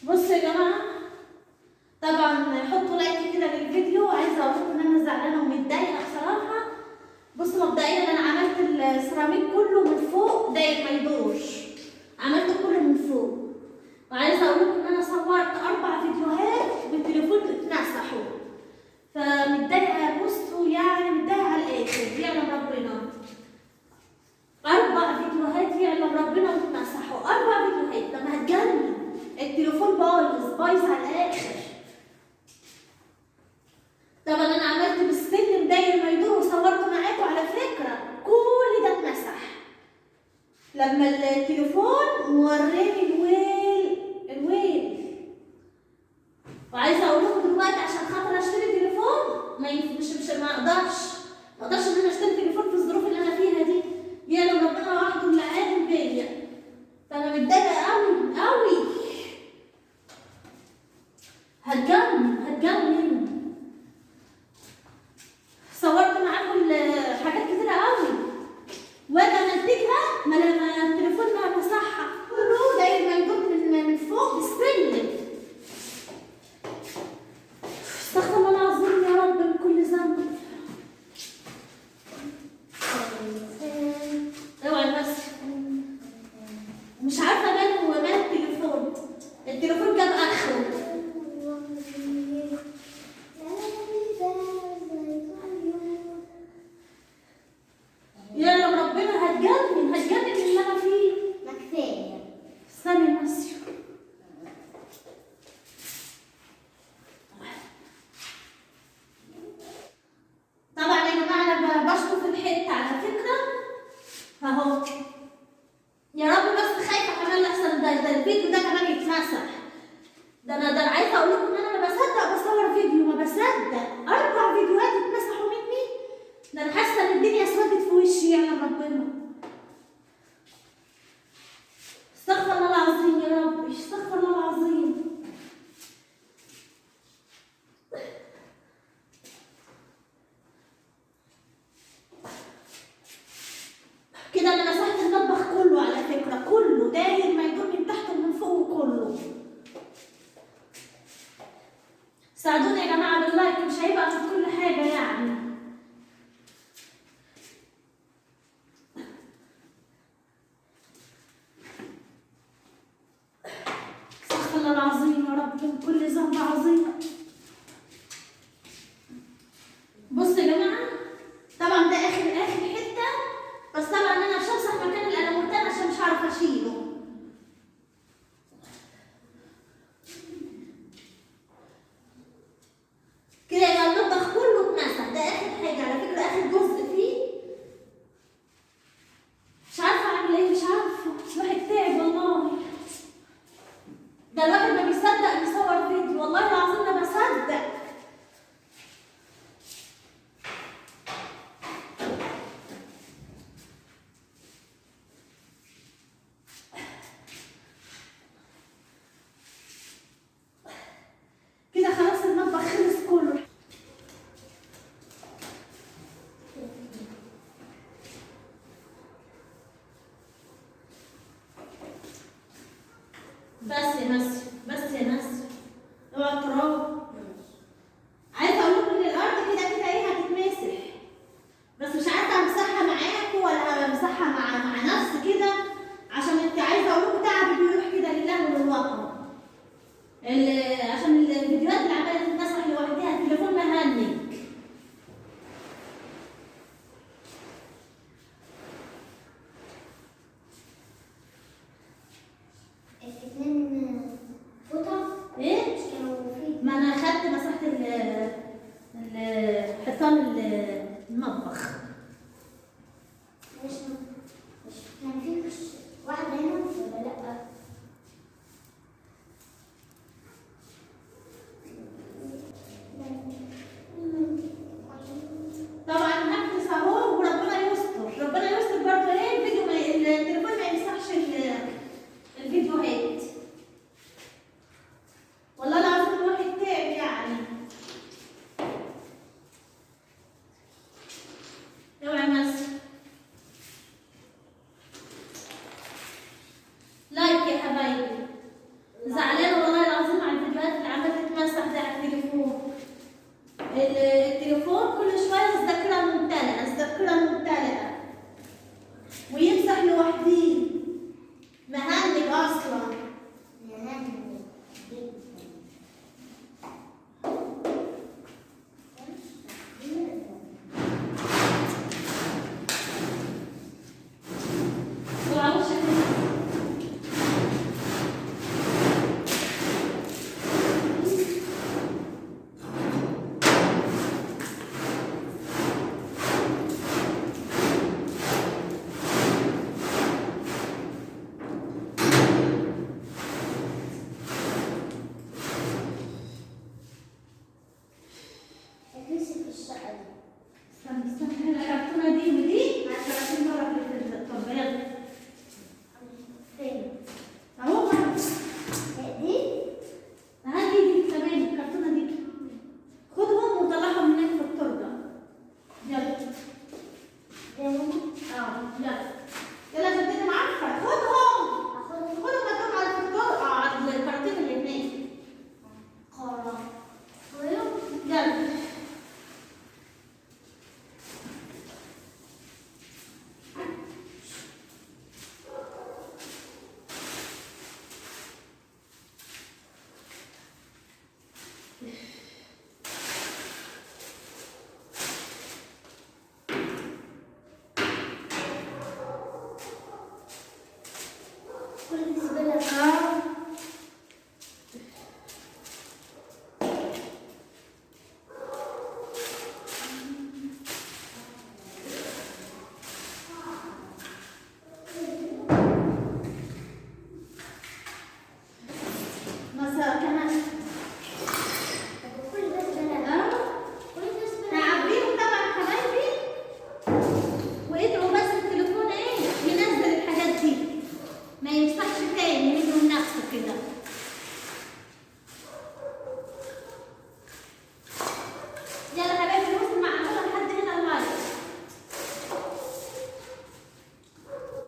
بصوا يا جماعه، طبعا حطوا لايك كده للفيديو. عايزه اقول لكم ان انا زعلانه ومتضايقه بصراحه. بصوا مبدئيا انا عملت السيراميك كله من فوق داير ما يدورش، عملته كله من فوق. وعايزه اقول لكم ان انا صورت 4 فيديوهات بالتليفون اتمسحوا، فمتضايقه. بصوا يعني متضايقه على الاخر، يعلم ربنا. 4 فيديوهات يعلم ربنا واتمسحوا، 4 فيديوهات. لما هتجنن، التليفون بايظ على الاخر. طبعا انا عملت بالسلم داير ما يدور وصورت معاكم على فكره، كل ده اتمسح لما التليفون موريني الويل. وعايزه اقول لكم دلوقتي عشان خاطر اشتري تليفون ما اقدرش ان انا اشتري تليفون في الظروف اللي انا فيها دي. يعلم ربنا وحده اللي عالم بيا، فانا متضايقه قوي. هتجنن. صورت معاكم حاجات كتيره قوي واجي انتجها، ما لما التليفون ما مسحها كله داير ما يدور من فوق بالسلم. استغفر الله العظيم يا رب من كل ذنب. اوعي بس، مش عارفه مال التليفون جاب اخره. يا ربنا هتجنن اللي انا فيه. ما كفايه. استني بس. طبعا يا جماعه انا بشطف الحته على فكره اهو. يا رب بس خايفه كمان احسن ده الفيديو ده كمان يتمسح. ده انا عايزه اقول لكم ان انا ما بصدق بصور فيديو، ما بصدق 4 فيديوهات اتمسحوا مني. ده انا حاسه ان الدنيا اسودت في وشي يعلم ربنا. استغفر الله العظيم يا رب، استغفر الله العظيم. كده انا مسحت المطبخ كله على فكره، كله داير ما يدور من تحت ومن فوق كله. ساعدوني يا جماعه باللايك، مش هيبقى في كل حاجه يعني. استغفر الله العظيم يا رب من كل ذنب عظيم. بصوا يا جماعه، طبعا ده اخر حته، بس طبعا انا مش همسح مكان الالمونتان عشان مش هعرف اشيله. كده يبقى المطبخ كله اتمسح. ده اخر حاجه على فكره، اخر جزء فيه. مش عارفه اعمل ايه، مش عارفه. الواحد تعب والله. ده الواحد ما بيصدق يصور فيديو، والله العظيم ما بصدق. كده خلاص المطبخ خلص كله. بس يا ناس اوعى التراب. عايزه اقول لكم ان الارض كده ايه هتتمسح، بس مش عارفه امسحها معاكم ولا امسحها مع نفسي كده، عشان انت عايزه اقول لكم تعبي بيروح كده لله وللوطن. عشان الفيديوهات اللي عماله تتمسح لوحدها، التليفون مهنج. الاثنين فوطه. ايه؟ مش كانوا فيه؟ ما انا خدت مسحت حيطان المطبخ. مش كان فيه واحده هنا ولا لا؟ طبعا هكنس اهو وربنا يستر، ربنا يستر برضه. ايه الفيديو التليفون ما يمسحش الفيديوهات. ما ينفعش